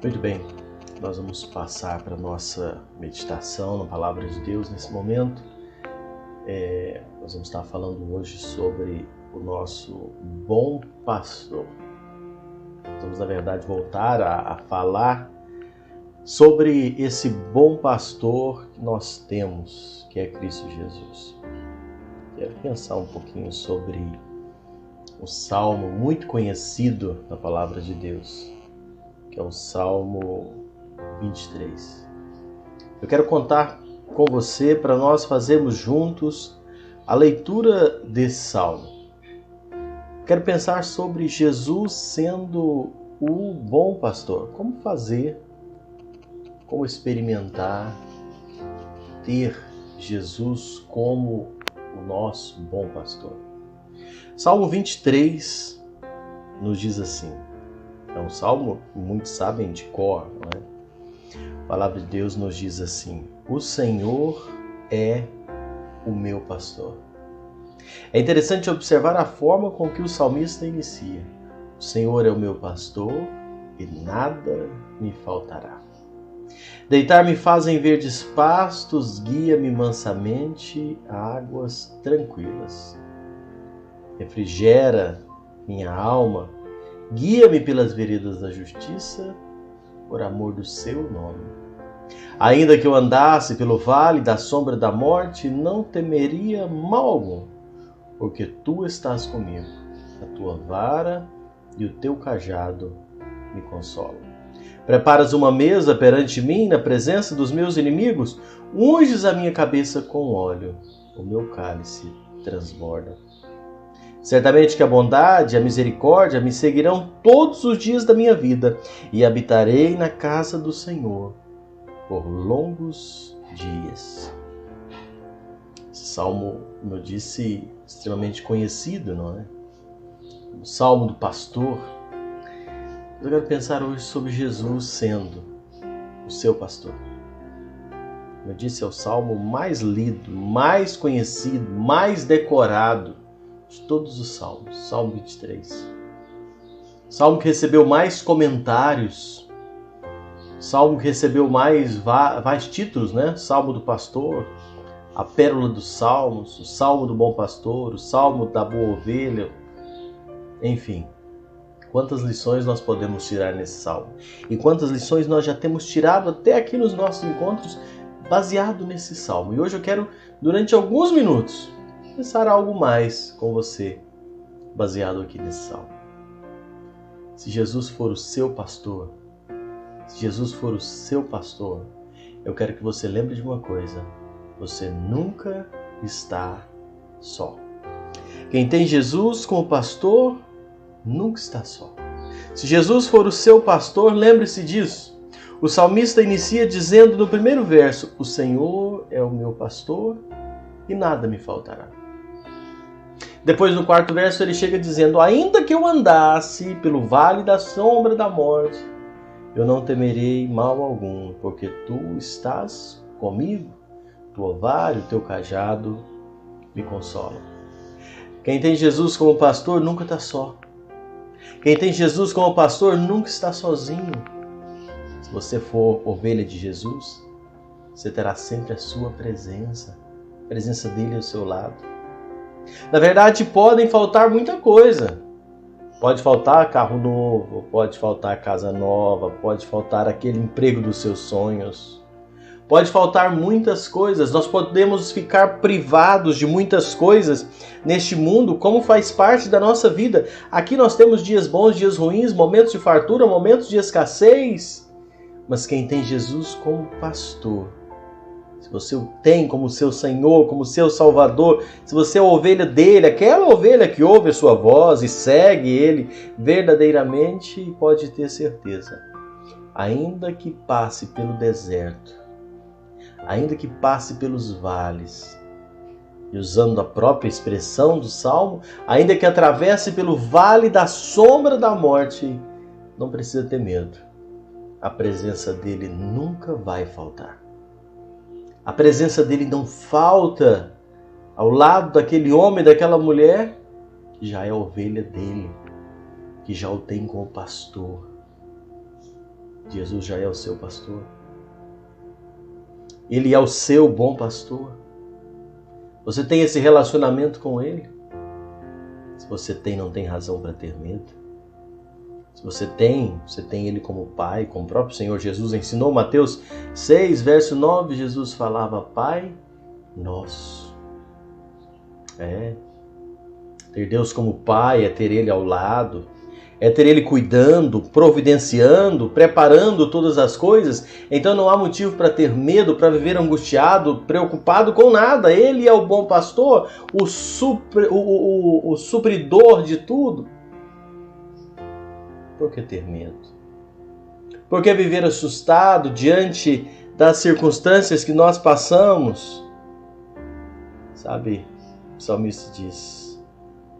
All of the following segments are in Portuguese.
Muito bem, nós vamos passar para a nossa meditação na Palavra de Deus nesse momento. Nós vamos estar falando hoje sobre o nosso bom pastor. Nós vamos, na verdade, voltar a falar sobre esse bom pastor que nós temos, que é Cristo Jesus. Quero pensar um pouquinho sobre um salmo muito conhecido na Palavra de Deus, que é o Salmo 23. Eu quero contar com você para nós fazermos juntos a leitura desse salmo. Quero pensar sobre Jesus sendo o bom pastor. Como fazer, como experimentar, ter Jesus como o nosso bom pastor. Salmo 23 nos diz assim. É um salmo que muitos sabem de cor, não é? A palavra de Deus nos diz assim: o Senhor é o meu pastor. É interessante observar a forma com que o salmista inicia. O Senhor é o meu pastor e nada me faltará. Deitar-me faz em verdes pastos, guia-me mansamente a águas tranquilas. Refrigera minha alma, guia-me pelas veredas da justiça, por amor do seu nome. Ainda que eu andasse pelo vale da sombra da morte, não temeria mal algum, porque tu estás comigo. A tua vara e o teu cajado me consolam. Preparas uma mesa perante mim na presença dos meus inimigos, unges a minha cabeça com óleo, o meu cálice transborda. Certamente que a bondade e a misericórdia me seguirão todos os dias da minha vida e habitarei na casa do Senhor por longos dias. Esse salmo, como eu disse, extremamente conhecido, não é? O salmo do pastor. Eu quero pensar hoje sobre Jesus sendo o seu pastor. Como eu disse, é o salmo mais lido, mais conhecido, mais decorado de todos os salmos, Salmo 23. Salmo que recebeu mais comentários, salmo que recebeu mais títulos, né? Salmo do pastor, a pérola dos salmos, o salmo do bom pastor, o salmo da boa ovelha, enfim. Quantas lições nós podemos tirar nesse salmo? E quantas lições nós já temos tirado até aqui nos nossos encontros baseado nesse salmo. E hoje eu quero, durante alguns minutos, pensar algo mais com você, baseado aqui nesse salmo. Se Jesus for o seu pastor, eu quero que você lembre de uma coisa: você nunca está só. Quem tem Jesus como pastor, nunca está só. Se Jesus for o seu pastor, lembre-se disso. O salmista inicia dizendo no primeiro verso: o Senhor é o meu pastor e nada me faltará. Depois, no quarto verso, ele chega dizendo: ainda que eu andasse pelo vale da sombra da morte, eu não temerei mal algum, porque tu estás comigo, tua vara e o teu cajado me consolam. Quem tem Jesus como pastor nunca está só. Quem tem Jesus como pastor nunca está sozinho. Se você for ovelha de Jesus, você terá sempre a sua presença, a presença dele ao seu lado. Na verdade, podem faltar muita coisa. Pode faltar carro novo, pode faltar casa nova, pode faltar aquele emprego dos seus sonhos. Pode faltar muitas coisas. Nós podemos ficar privados de muitas coisas neste mundo, como faz parte da nossa vida. Aqui nós temos dias bons, dias ruins, momentos de fartura, momentos de escassez. Mas quem tem Jesus como pastor, se você o tem como seu Senhor, como seu Salvador, se você é a ovelha dele, aquela ovelha que ouve a sua voz e segue ele verdadeiramente, pode ter certeza, ainda que passe pelo deserto, ainda que passe pelos vales, e usando a própria expressão do Salmo, ainda que atravesse pelo vale da sombra da morte, não precisa ter medo. A presença dele nunca vai faltar. A presença dele não falta ao lado daquele homem, daquela mulher, que já é a ovelha dele, que já o tem como pastor. Jesus já é o seu pastor. Ele é o seu bom pastor. Você tem esse relacionamento com Ele? Se você tem, não tem razão para ter medo. Se você tem Ele como Pai, como o próprio Senhor Jesus ensinou. Mateus 6, verso 9, Jesus falava: Pai nosso. Ter Deus como Pai é ter Ele ao lado, é ter Ele cuidando, providenciando, preparando todas as coisas. Então não há motivo para ter medo, para viver angustiado, preocupado com nada. Ele é o bom pastor, o supridor de tudo. Por que ter medo? Por que viver assustado diante das circunstâncias que nós passamos? Sabe, o salmista diz: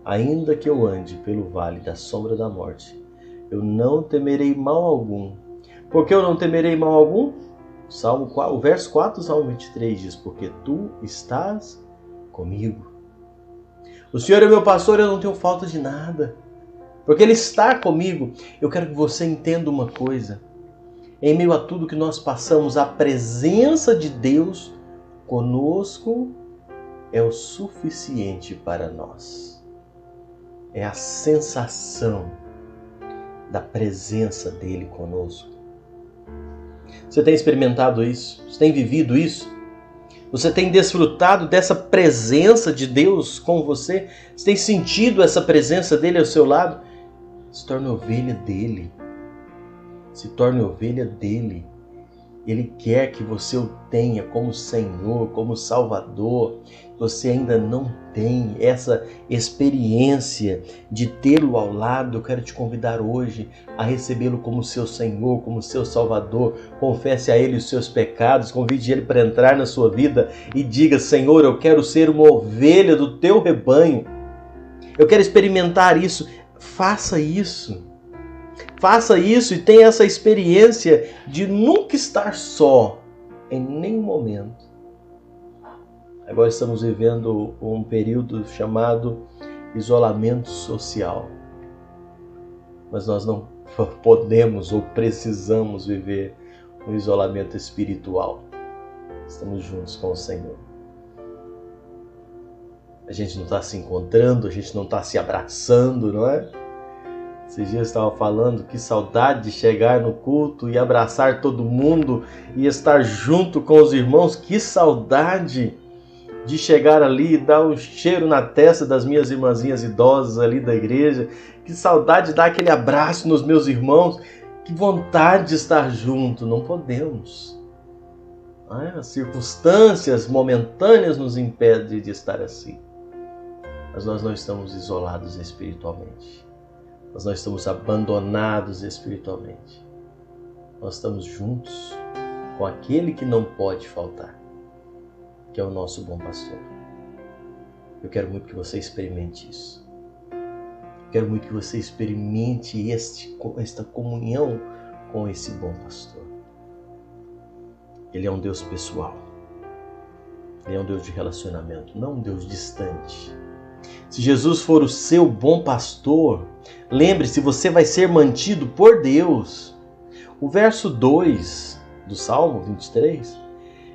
ainda que eu ande pelo vale da sombra da morte, eu não temerei mal algum. Por que eu não temerei mal algum? O verso 4 do Salmo 23 diz: porque tu estás comigo. O Senhor é meu pastor, eu não tenho falta de nada. Porque Ele está comigo. Eu quero que você entenda uma coisa. Em meio a tudo que nós passamos, a presença de Deus conosco é o suficiente para nós. É a sensação da presença dele conosco. Você tem experimentado isso? Você tem vivido isso? Você tem desfrutado dessa presença de Deus com você? Você tem sentido essa presença dele ao seu lado? Se torne ovelha dele. Se torne ovelha dele. Ele quer que você o tenha como Senhor, como Salvador. Você ainda não tem essa experiência de tê-lo ao lado. Eu quero te convidar hoje a recebê-lo como seu Senhor, como seu Salvador. Confesse a Ele os seus pecados, convide Ele para entrar na sua vida e diga: Senhor, eu quero ser uma ovelha do teu rebanho. Eu quero experimentar isso. Faça isso. Faça isso e tenha essa experiência de nunca estar só em nenhum momento. Agora estamos vivendo um período chamado isolamento social. Mas nós não podemos ou precisamos viver um isolamento espiritual. Estamos juntos com o Senhor. A gente não está se encontrando, a gente não está se abraçando, não é? Esses dias eu estava falando que saudade de chegar no culto e abraçar todo mundo e estar junto com os irmãos. Que saudade de chegar ali e dar um cheiro na testa das minhas irmãzinhas idosas ali da igreja. Que saudade de dar aquele abraço nos meus irmãos. Que vontade de estar junto. Não podemos. As circunstâncias momentâneas nos impedem de estar assim. Mas nós não estamos isolados espiritualmente. Nós não estamos abandonados espiritualmente. Nós estamos juntos com aquele que não pode faltar, que é o nosso bom pastor. Eu quero muito que você experimente isso. Eu quero muito que você experimente esta comunhão com esse bom pastor. Ele é um Deus pessoal. Ele é um Deus de relacionamento, não um Deus distante. Se Jesus for o seu bom pastor, lembre-se, você vai ser mantido por Deus. O verso 2 do Salmo 23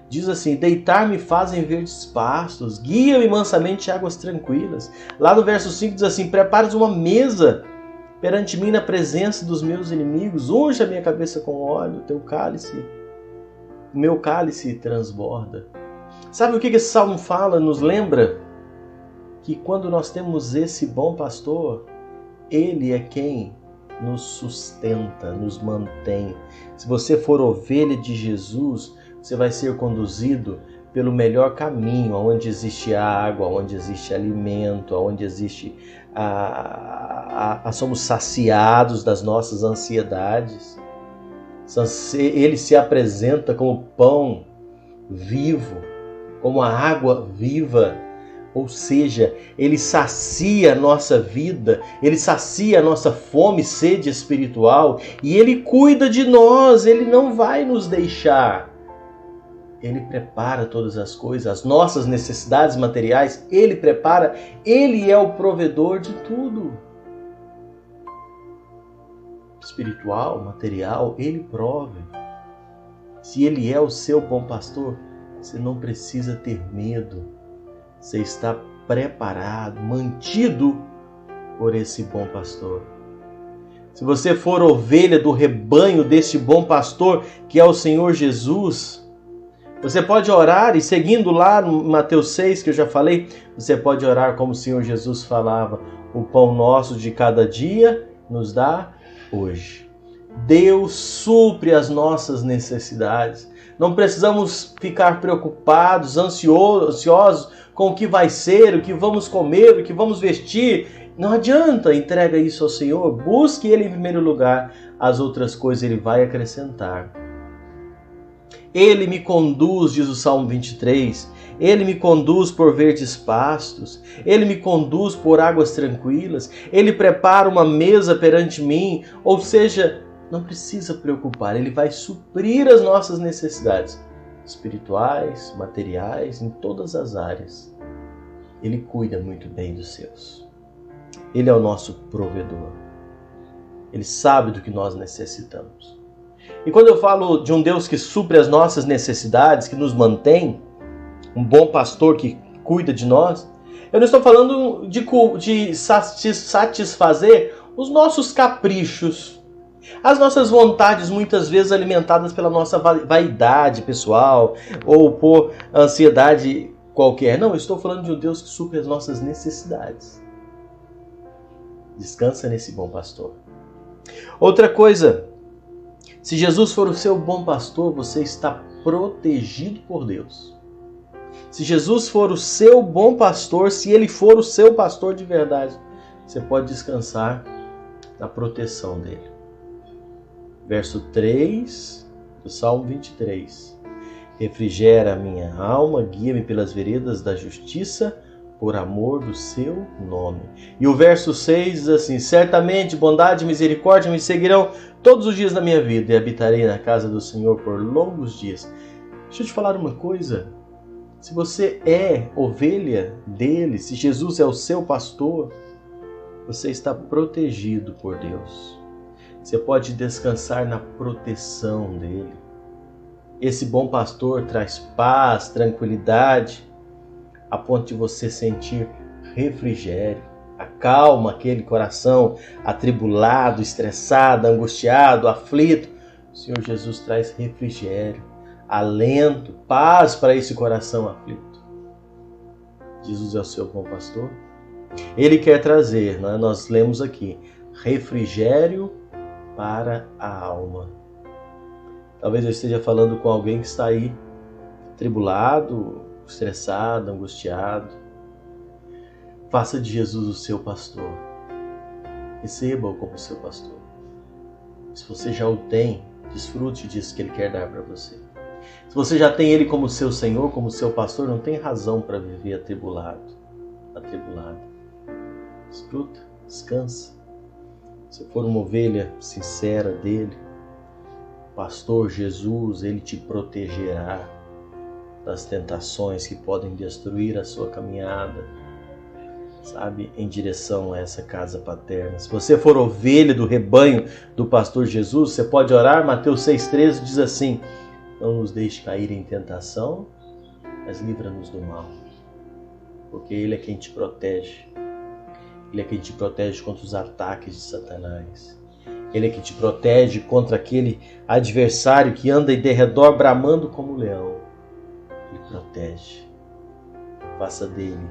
diz assim: deitar-me fazem verdes pastos, guia-me mansamente a águas tranquilas. Lá no verso 5 diz assim: preparas uma mesa perante mim na presença dos meus inimigos, unge a minha cabeça com óleo, o meu cálice transborda. Sabe o que esse salmo fala? Nos lembra que quando nós temos esse bom pastor, ele é quem nos sustenta, nos mantém. Se você for ovelha de Jesus, você vai ser conduzido pelo melhor caminho, onde existe água, onde existe alimento, onde existe somos saciados das nossas ansiedades. Ele se apresenta como pão vivo, como a água viva. Ou seja, Ele sacia a nossa vida, Ele sacia a nossa fome e sede espiritual e Ele cuida de nós, Ele não vai nos deixar. Ele prepara todas as coisas, as nossas necessidades materiais, Ele prepara, Ele é o provedor de tudo. espiritual, material, Ele prove. Se Ele é o seu bom pastor, você não precisa ter medo. Você está preparado, mantido por esse bom pastor. Se você for ovelha do rebanho deste bom pastor, que é o Senhor Jesus, você pode orar, e seguindo lá no Mateus 6, que eu já falei, você pode orar como o Senhor Jesus falava: o pão nosso de cada dia nos dá hoje. Deus supre as nossas necessidades. Não precisamos ficar preocupados, ansiosos com o que vai ser, o que vamos comer, o que vamos vestir. Não adianta, entrega isso ao Senhor. Busque Ele em primeiro lugar. As outras coisas Ele vai acrescentar. Ele me conduz, diz o Salmo 23. Ele me conduz por verdes pastos. Ele me conduz por águas tranquilas. Ele prepara uma mesa perante mim. Ou seja, não precisa preocupar. Ele vai suprir as nossas necessidades espirituais, materiais, em todas as áreas. Ele cuida muito bem dos seus. Ele é o nosso provedor. Ele sabe do que nós necessitamos. E quando eu falo de um Deus que supre as nossas necessidades, que nos mantém, um bom pastor que cuida de nós, eu não estou falando de satisfazer os nossos caprichos, as nossas vontades muitas vezes alimentadas pela nossa vaidade pessoal ou por ansiedade qualquer. Não, eu estou falando de um Deus que supre as nossas necessidades. Descansa nesse bom pastor. Outra coisa, se Jesus for o seu bom pastor, você está protegido por Deus. Se Jesus for o seu bom pastor, se Ele for o seu pastor de verdade, você pode descansar na proteção dele. Verso 3 do Salmo 23. Refrigera a minha alma, guia-me pelas veredas da justiça, por amor do seu nome. E o verso 6 diz assim: certamente bondade e misericórdia me seguirão todos os dias da minha vida, e habitarei na casa do Senhor por longos dias. Deixa eu te falar uma coisa. Se você é ovelha dele, se Jesus é o seu pastor, você está protegido por Deus. Você pode descansar na proteção dele. Esse bom pastor traz paz, tranquilidade, a ponto de você sentir refrigério. Acalma aquele coração atribulado, estressado, angustiado, aflito. O Senhor Jesus traz refrigério, alento, paz para esse coração aflito. Jesus é o seu bom pastor. Ele quer trazer, nós lemos aqui, refrigério para a alma. Talvez eu esteja falando com alguém que está aí atribulado, estressado, angustiado. Faça de Jesus o seu pastor. Receba-o como seu pastor. Se você já o tem, desfrute disso que Ele quer dar para você. Se você já tem Ele como seu Senhor, como seu pastor, não tem razão para viver atribulado. Desfruta, descansa. Se for uma ovelha sincera dele, pastor Jesus, Ele te protegerá das tentações que podem destruir a sua caminhada, sabe, em direção a essa casa paterna. Se você for ovelha do rebanho do pastor Jesus, você pode orar. Mateus 6,13 diz assim: não nos deixe cair em tentação, mas livra-nos do mal. Porque Ele é quem te protege. Ele é quem te protege contra os ataques de Satanás. Ele é quem te protege contra aquele adversário que anda em derredor bramando como leão. Ele protege. Faça dele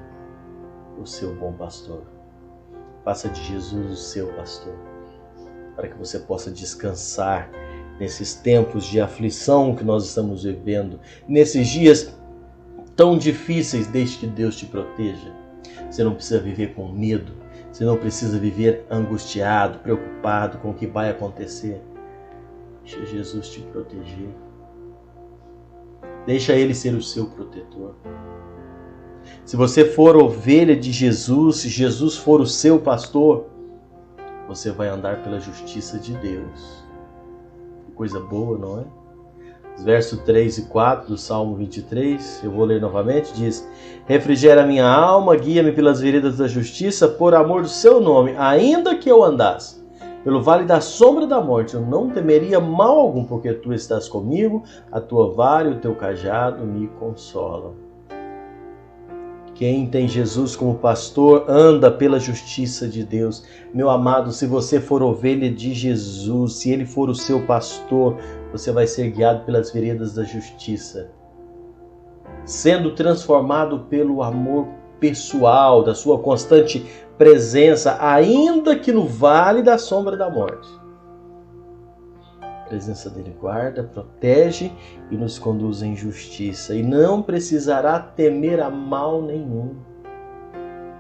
o seu bom pastor. Faça de Jesus o seu pastor, para que você possa descansar nesses tempos de aflição que nós estamos vivendo, nesses dias tão difíceis. Deixe que Deus te proteja. Você não precisa viver com medo, você não precisa viver angustiado, preocupado com o que vai acontecer. Deixa Jesus te proteger. Deixa Ele ser o seu protetor. Se você for ovelha de Jesus, se Jesus for o seu pastor, você vai andar pela justiça de Deus. Que coisa boa, não é? Os versos 3 e 4 do Salmo 23, eu vou ler novamente, diz: refrigera a minha alma, guia-me pelas veredas da justiça, por amor do seu nome, ainda que eu andasse pelo vale da sombra da morte, eu não temeria mal algum, porque tu estás comigo, a tua vara e o teu cajado me consolam. Quem tem Jesus como pastor anda pela justiça de Deus. Meu amado, se você for ovelha de Jesus, se Ele for o seu pastor, você vai ser guiado pelas veredas da justiça, sendo transformado pelo amor pessoal, da sua constante presença, ainda que no vale da sombra da morte. A presença dele guarda, protege e nos conduz em justiça. E não precisará temer a mal nenhum.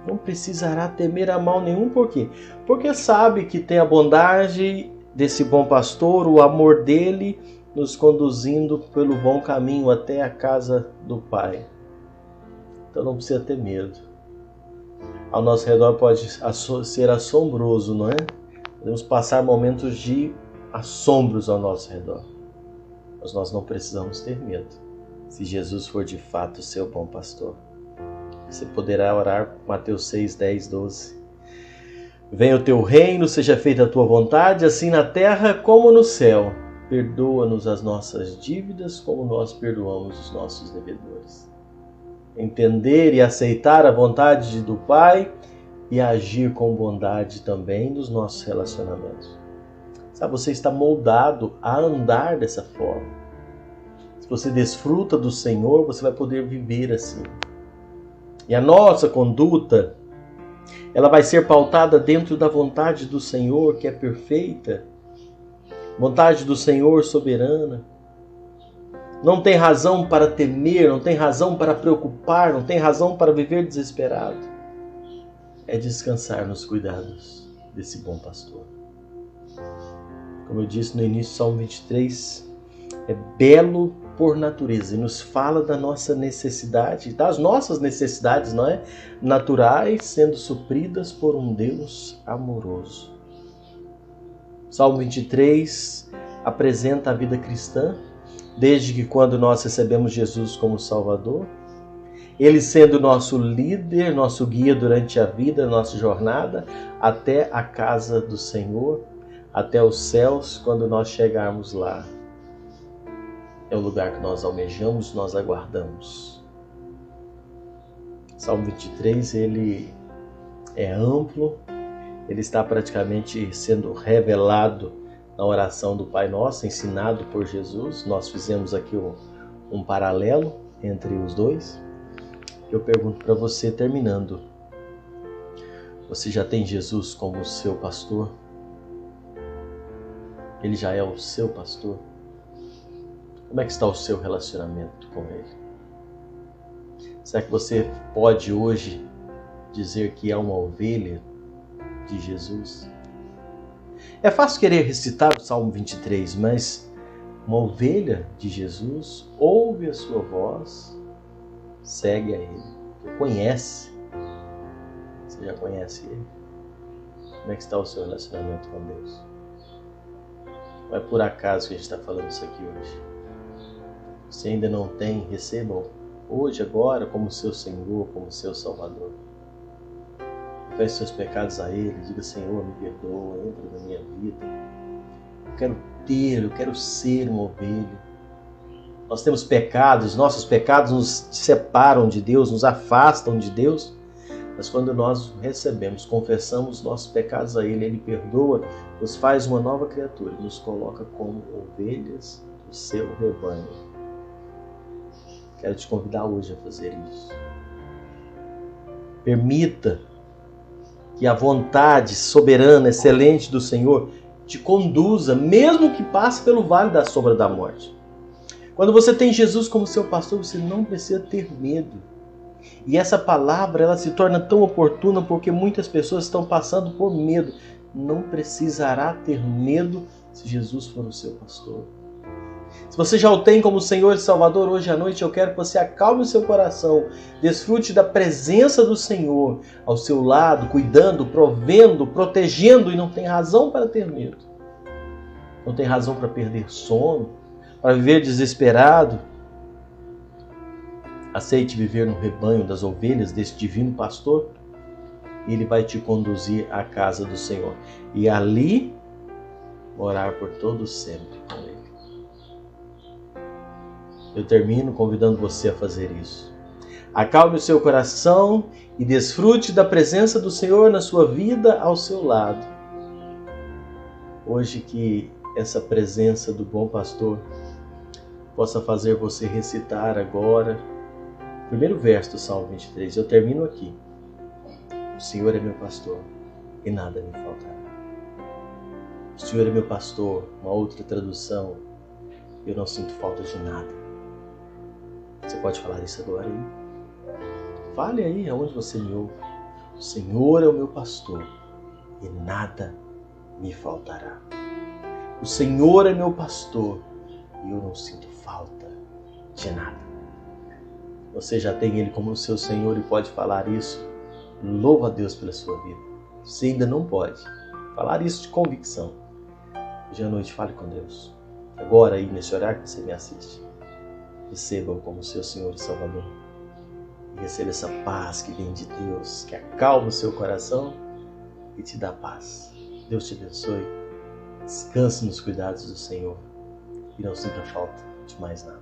Não precisará temer a mal nenhum, por quê? Porque sabe que tem a bondade desse bom pastor, o amor dele, nos conduzindo pelo bom caminho até a casa do Pai. Então não precisa ter medo. Ao nosso redor pode ser assombroso, não é? Podemos passar momentos de assombros ao nosso redor. Mas nós não precisamos ter medo. Se Jesus for de fato o seu bom pastor. Você poderá orar Mateus 6, 10, 12. Venha o teu reino, seja feita a tua vontade, assim na terra como no céu. Perdoa-nos as nossas dívidas, como nós perdoamos os nossos devedores. Entender e aceitar a vontade do Pai e agir com bondade também nos nossos relacionamentos. Sabe, você está moldado a andar dessa forma. Se você desfruta do Senhor, você vai poder viver assim. E a nossa conduta, ela vai ser pautada dentro da vontade do Senhor, que é perfeita. Vontade do Senhor soberana. Não tem razão para temer, não tem razão para preocupar, não tem razão para viver desesperado. É descansar nos cuidados desse bom pastor. Como eu disse no início, Salmo 23 é belo por natureza e nos fala da nossa necessidade, das nossas necessidades, não é? Naturais, sendo supridas por um Deus amoroso. Salmo 23 apresenta a vida cristã, desde que quando nós recebemos Jesus como Salvador, Ele sendo nosso líder, nosso guia durante a vida, nossa jornada, até a casa do Senhor, até os céus, quando nós chegarmos lá. É o lugar que nós almejamos, nós aguardamos. Salmo 23, ele é amplo, ele está praticamente sendo revelado na oração do Pai Nosso, ensinado por Jesus. Nós fizemos aqui um paralelo entre os dois. Eu pergunto para você, terminando, você já tem Jesus como seu pastor? Ele já é o seu pastor? Como é que está o seu relacionamento com Ele? Será que você pode hoje dizer que é uma ovelha de Jesus? É fácil querer recitar o Salmo 23, mas uma ovelha de Jesus ouve a sua voz, segue a Ele, conhece. Você já conhece Ele? Como é que está o seu relacionamento com Deus? Não é por acaso que a gente está falando isso aqui hoje. Se ainda não tem, receba hoje, agora, como seu Senhor, como seu Salvador. Confesse seus pecados a Ele, diga: Senhor, me perdoa, entra na minha vida. Eu quero ser uma ovelha. Nós temos pecados, nossos pecados nos separam de Deus, nos afastam de Deus. Mas quando nós recebemos, confessamos nossos pecados a Ele, Ele perdoa, nos faz uma nova criatura, nos coloca como ovelhas do seu rebanho. Quero te convidar hoje a fazer isso. Permita que a vontade soberana, excelente do Senhor te conduza, mesmo que passe pelo vale da sombra da morte. Quando você tem Jesus como seu pastor, você não precisa ter medo. E essa palavra, ela se torna tão oportuna porque muitas pessoas estão passando por medo. Não precisará ter medo se Jesus for o seu pastor. Se você já o tem como Senhor e Salvador, hoje à noite eu quero que você acalme o seu coração, desfrute da presença do Senhor ao seu lado, cuidando, provendo, protegendo, e não tem razão para ter medo. Não tem razão para perder sono, para viver desesperado. Aceite viver no rebanho das ovelhas desse divino pastor, e Ele vai te conduzir à casa do Senhor. E ali morar por todos sempre com Ele. Eu termino convidando você a fazer isso. Acalme o seu coração e desfrute da presença do Senhor na sua vida, ao seu lado. Hoje que essa presença do bom pastor possa fazer você recitar agora o primeiro verso do Salmo 23. Eu termino aqui. O Senhor é meu pastor e nada me faltará. O Senhor é meu pastor, uma outra tradução, eu não sinto falta de nada. Você pode falar isso agora aí? Fale aí aonde você me ouve. O Senhor é o meu pastor e nada me faltará. O Senhor é meu pastor e eu não sinto falta de nada. Você já tem Ele como seu Senhor e pode falar isso? Louva a Deus pela sua vida. Você ainda não pode falar isso de convicção. Hoje à noite fale com Deus. Agora aí nesse horário que você me assiste, receba-o como seu Senhor e Salvador. E receba essa paz que vem de Deus, que acalma o seu coração e te dá paz. Deus te abençoe. Descanse nos cuidados do Senhor e não sinta falta de mais nada.